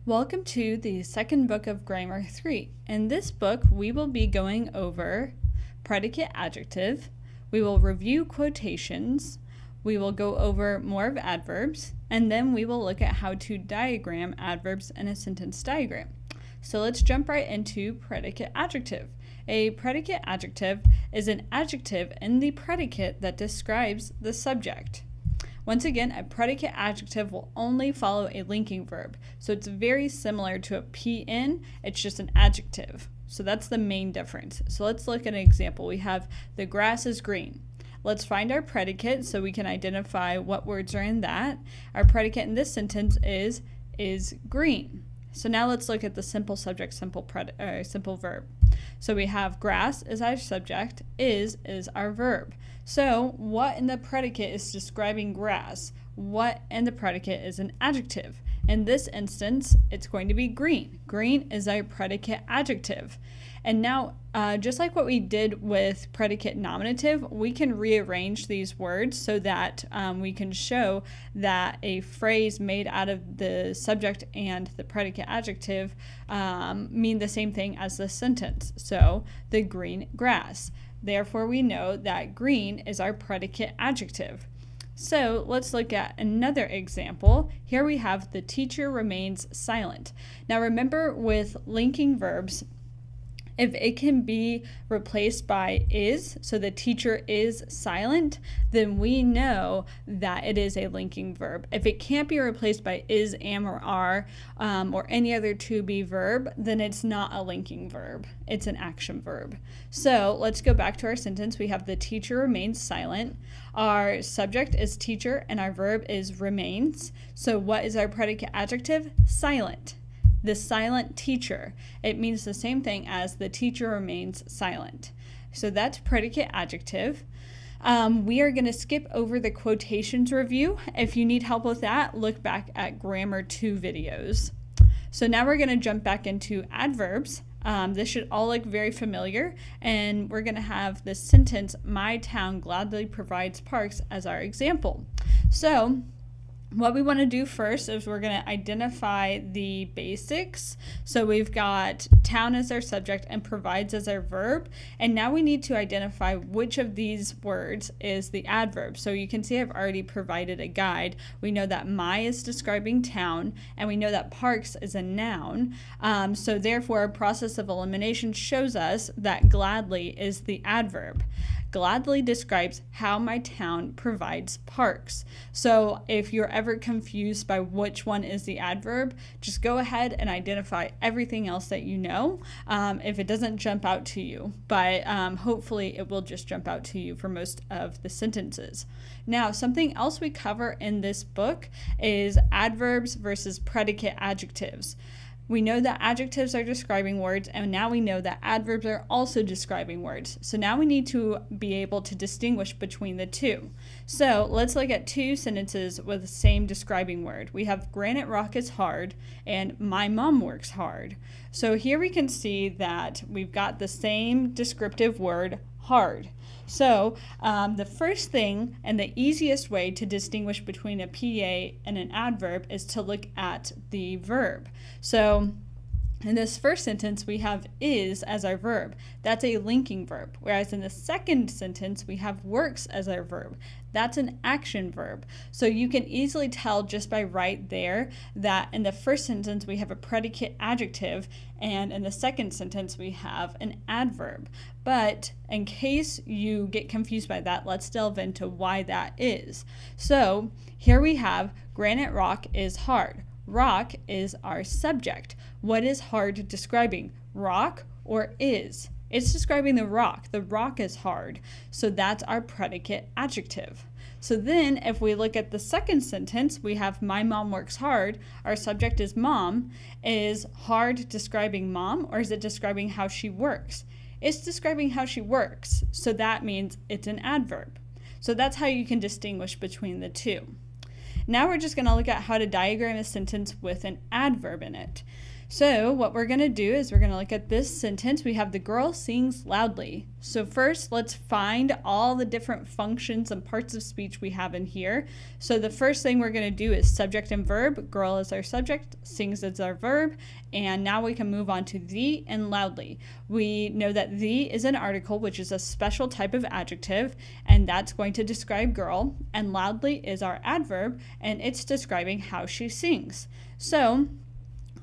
Welcome to the second book of Grammar 3. In this book, we will be going over predicate adjective, we will review quotations, we will go over more of adverbs, and then we will look at how to diagram adverbs in a sentence diagram. So let's jump right into predicate adjective. A predicate adjective is an adjective in the predicate that describes the subject. Once again, a predicate adjective will only follow a linking verb. So it's very similar to a PN, it's just an adjective. So that's the main difference. So let's look at an example. We have the grass is green. Let's find our predicate so we can identify what words are in that. Our predicate in this sentence is green. So now let's look at the simple subject, simple verb. So we have grass is our subject, is our verb. So what in the predicate is describing grass? What in the predicate is an adjective? In this instance, it's going to be green. Green is our predicate adjective. And now, just like what we did with predicate nominative, we can rearrange these words so that we can show that a phrase made out of the subject and the predicate adjective mean the same thing as the sentence. So, the green grass. Therefore, we know that green is our predicate adjective. So let's look at another example. Here we have the teacher remains silent. Now remember, with linking verbs, if it can be replaced by is, so the teacher is silent, then we know that it is a linking verb. If it can't be replaced by is, am, or are, or any other to be verb, then it's not a linking verb. It's an action verb. So let's go back to our sentence. We have the teacher remains silent. Our subject is teacher and our verb is remains. So what is our predicate adjective? Silent. The silent teacher. It means the same thing as the teacher remains silent. So that's predicate adjective. We are going to skip over the quotations review. If you need help with that, look back at Grammar 2 videos. So now we're going to jump back into adverbs. This should all look very familiar, and we're going to have the sentence, my town gladly provides parks, as our example. So what we want to do first is we're going to identify the basics. So we've got town as our subject and provides as our verb. And now we need to identify which of these words is the adverb. So you can see I've already provided a guide. We know that my is describing town, and we know that parks is a noun. So therefore, a process of elimination shows us that gladly is the adverb. Gladly describes how my town provides parks. So if you're ever confused by which one is the adverb, just go ahead and identify everything else that you know if it doesn't jump out to you. But hopefully it will just jump out to you for most of the sentences. Now, something else we cover in this book is adverbs versus predicate adjectives. We know that adjectives are describing words, and now we know that adverbs are also describing words. So now we need to be able to distinguish between the two. So let's look at two sentences with the same describing word. We have granite rock is hard and my mom works hard. So here we can see that we've got the same descriptive word, hard. So the first thing and the easiest way to distinguish between a PA and an adverb is to look at the verb. So in this first sentence, we have is as our verb. That's a linking verb. Whereas in the second sentence, we have works as our verb. That's an action verb. So you can easily tell just by right there that in the first sentence, we have a predicate adjective, and in the second sentence, we have an adverb. But in case you get confused by that, let's delve into why that is. So here we have granite rock is hard. Rock is our subject. What is hard describing? Rock or is? It's describing the rock. The rock is hard. So that's our predicate adjective. So then if we look at the second sentence, we have my mom works hard. Our subject is mom. Is hard describing mom, or is it describing how she works? It's describing how she works. So that means it's an adverb. So that's how you can distinguish between the two. Now we're just going to look at how to diagram a sentence with an adverb in it. So what we're going to do is we're going to look at this sentence. We have the girl sings loudly. So first, let's find all the different functions and parts of speech we have in here. So the first thing we're going to do is subject and verb. Girl is our subject, sings is our verb, and now we can move on to the and loudly. We know that the is an article, which is a special type of adjective, and that's going to describe girl, and loudly is our adverb, and it's describing how she sings. So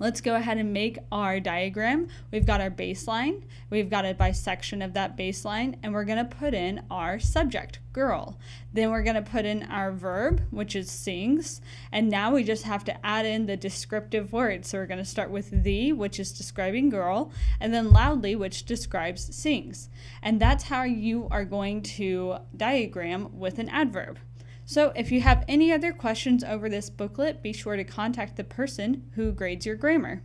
let's go ahead and make our diagram. We've got our baseline, we've got a bisection of that baseline, and we're going to put in our subject, girl. Then we're going to put in our verb, which is sings, and now we just have to add in the descriptive words. So we're going to start with the, which is describing girl, and then loudly, which describes sings. And that's how you are going to diagram with an adverb. So if you have any other questions over this booklet, be sure to contact the person who grades your grammar.